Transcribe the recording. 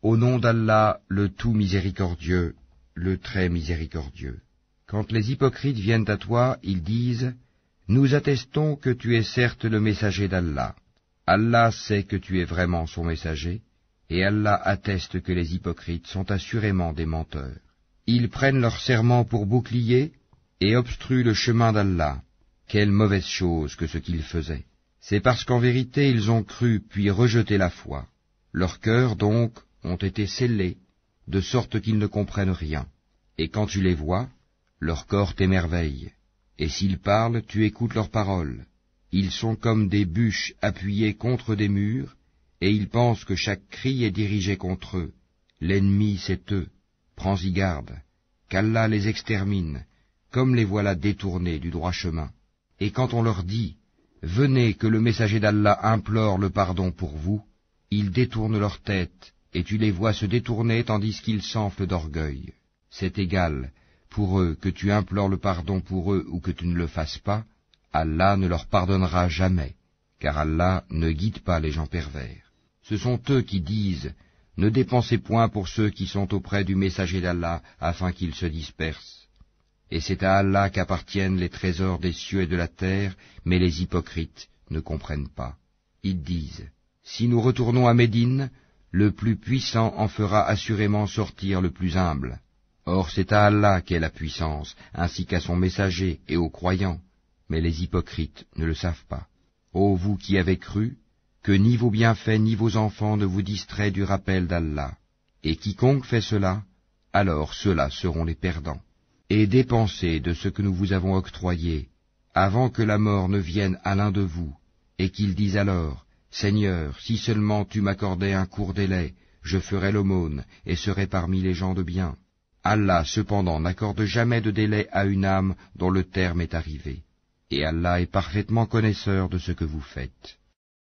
Au nom d'Allah, le tout miséricordieux, le très miséricordieux. Quand les hypocrites viennent à toi, ils disent « Nous attestons que tu es certes le messager d'Allah. Allah sait que tu es vraiment son messager, et Allah atteste que les hypocrites sont assurément des menteurs. Ils prennent leur serment pour bouclier et obstruent le chemin d'Allah. Quelle mauvaise chose que ce qu'ils faisaient. C'est parce qu'en vérité ils ont cru puis rejeté la foi. Leurs cœurs donc ont été scellés, de sorte qu'ils ne comprennent rien. Et quand tu les vois, leur corps t'émerveille. Et s'ils parlent, tu écoutes leurs paroles. Ils sont comme des bûches appuyées contre des murs, et ils pensent que chaque cri est dirigé contre eux. L'ennemi, c'est eux. Prends-y garde, qu'Allah les extermine, comme les voilà détournés du droit chemin. Et quand on leur dit « Venez que le messager d'Allah implore le pardon pour vous », ils détournent leur tête, et tu les vois se détourner tandis qu'ils s'enflent d'orgueil. C'est égal, pour eux, que tu implores le pardon pour eux ou que tu ne le fasses pas, Allah ne leur pardonnera jamais, car Allah ne guide pas les gens pervers. Ce sont eux qui disent « Ne dépensez point pour ceux qui sont auprès du messager d'Allah, afin qu'ils se dispersent. » Et c'est à Allah qu'appartiennent les trésors des cieux et de la terre, mais les hypocrites ne comprennent pas. Ils disent « Si nous retournons à Médine, le plus puissant en fera assurément sortir le plus humble. » Or c'est à Allah qu'est la puissance, ainsi qu'à son messager et aux croyants, mais les hypocrites ne le savent pas. Ô vous qui avez cru, que ni vos bienfaits ni vos enfants ne vous distraient du rappel d'Allah. Et quiconque fait cela, alors ceux-là seront les perdants. Et dépensez de ce que nous vous avons octroyé, avant que la mort ne vienne à l'un de vous, et qu'il dise alors, « Seigneur, si seulement tu m'accordais un court délai, je ferais l'aumône, et serais parmi les gens de bien. » Allah cependant n'accorde jamais de délai à une âme dont le terme est arrivé. Et Allah est parfaitement connaisseur de ce que vous faites.